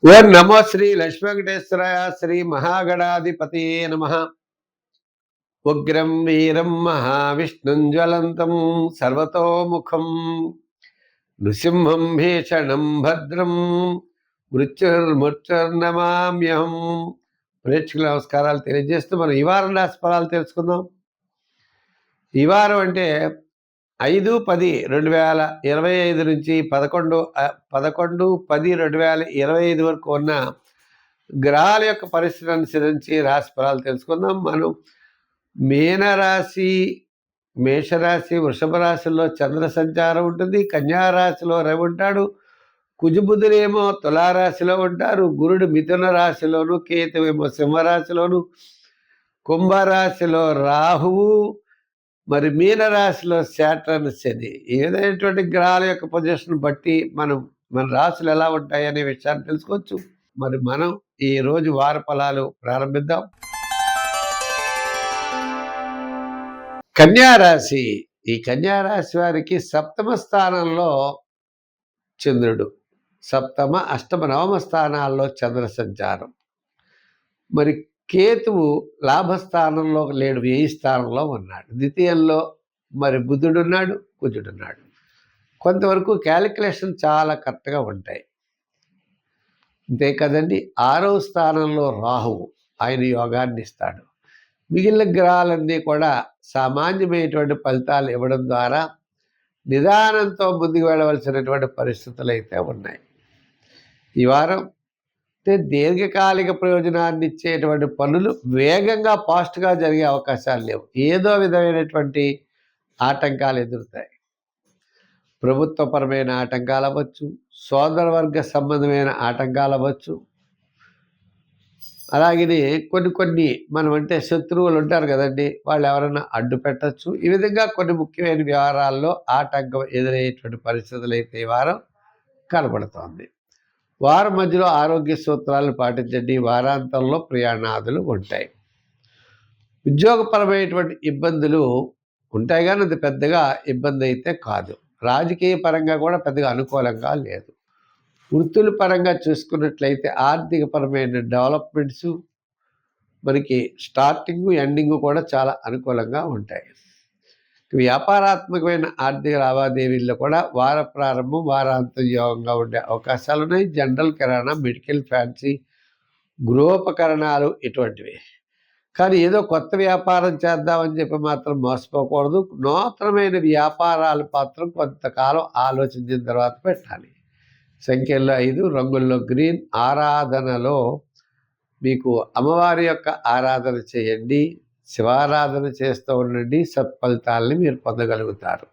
ఓం నమో శ్రీ లక్ష్మీ వెంకటేశ్వరాయ శ్రీ మహాగణాధిపతయే నమః. ఉగ్రం వీరం మహావిష్ణుం జ్వలంతం సర్వతోముఖం నృసింహం భీషణం భద్రం మృత్యుర్నమామ్యహం. ప్రేక్షకుల నమస్కారాలు తెలియజేస్తూ మనం ఈ వారం రాశి ఫలాలు తెలుసుకుందాం. ఈ వారం అంటే 5-10-2025 నుంచి 11-10-2025 వరకు ఉన్న గ్రహాల యొక్క పరిస్థితిని అనుసరించి రాశి ఫలాలు తెలుసుకుందాం. మనం మీనరాశి, మేషరాశి, వృషభ రాశిలో చంద్ర సంచారం ఉంటుంది. కన్యారాశిలో రవి ఉంటాడు. కుజబుధులేమో తులారాశిలో ఉంటారు. గురుడు మిథున రాశిలోను, కేతువేమో సింహరాశిలోను, కుంభరాశిలో రాహువు, మరి మీనరాశిలో శాటర్న్, శని. ఈ విధమైనటువంటి గ్రహాల యొక్క పొజిషన్ బట్టి మన రాశులు ఎలా ఉంటాయి అనే విషయాన్ని తెలుసుకోవచ్చు. మరి మనం ఈ రోజు వార ఫలాలు ప్రారంభిద్దాం. కన్యారాశి. ఈ కన్యారాశి వారికి సప్తమ స్థానంలో చంద్రుడు, సప్తమ, అష్టమ, నవమ స్థానాల్లో చంద్ర సంచారం. మరి కేతువు లాభస్థానంలో లేడు, వ్యయ స్థానంలో ఉన్నాడు. ద్వితీయంలో మరి బుధుడున్నాడు, కుజుడున్నాడు. కొంతవరకు క్యాలిక్యులేషన్ చాలా కరెక్ట్గా ఉంటాయి. అంతే కదండి. 6వ స్థానంలో రాహువు, ఆయన యోగాన్ని ఇస్తాడు. మిగిలిన గ్రహాలన్నీ కూడా సామాన్యమైనటువంటి ఫలితాలు ఇవ్వడం ద్వారా నిదానంతో ముందుకు వెళ్ళవలసినటువంటి పరిస్థితులు అయితే ఉన్నాయి. ఈ వారం దీర్ఘకాలిక ప్రయోజనాన్ని ఇచ్చేటువంటి పనులు వేగంగా ఫాస్ట్గా జరిగే అవకాశాలు లేవు. ఏదో విధమైనటువంటి ఆటంకాలు ఎదురుతాయి. ప్రభుత్వపరమైన ఆటంకాలు అవ్వచ్చు, సోదరవర్గ సంబంధమైన ఆటంకాలు అవ్వచ్చు. అలాగే కొన్ని మనం అంటే శత్రువులు ఉంటారు కదండి, వాళ్ళు ఎవరైనా అడ్డు పెట్టచ్చు. ఈ విధంగా కొన్ని ముఖ్యమైన వ్యవహారాల్లో ఆటంకం ఎదురయ్యేటువంటి పరిస్థితులు అయితే ఈ వారం కనబడుతోంది. వారం మధ్యలో ఆరోగ్య సూత్రాలను పాటించండి. వారాంతంలో ప్రయాణాదులు ఉంటాయి. ఉద్యోగపరమైనటువంటి ఇబ్బందులు ఉంటాయి, కానీ అది పెద్దగా ఇబ్బంది అయితే కాదు. రాజకీయ పరంగా కూడా పెద్దగా అనుకూలంగా లేదు. వృత్తుల పరంగా చూసుకున్నట్లయితే ఆర్థికపరమైన డెవలప్మెంట్స్, మనకి స్టార్టింగ్ ఎండింగ్ కూడా చాలా అనుకూలంగా ఉంటాయి. వ్యాపారాత్మకమైన ఆర్థిక లావాదేవీల్లో కూడా వార ప్రారంభం, వారాంతం యోగంగా ఉండే అవకాశాలు ఉన్నాయి. జనరల్ కిరాణా, మెడికల్, ఫ్యాన్సీ, గృహోపకరణాలు ఇటువంటివి. కానీ ఏదో కొత్త వ్యాపారం చేద్దామని చెప్పి మాత్రం మోసపోకూడదు. నూతనమైన వ్యాపారాలు మాత్రం కొంతకాలం ఆలోచించిన తర్వాత పెట్టాలి. సంఖ్యల్లో 5, రంగుల్లో గ్రీన్. ఆరాధనలో మీకు అమ్మవారి యొక్క ఆరాధన చేయండి, శివారాధన చేస్తూ ఉండండి. సత్ఫలితాలని మీరు పొందగలుగుతారు.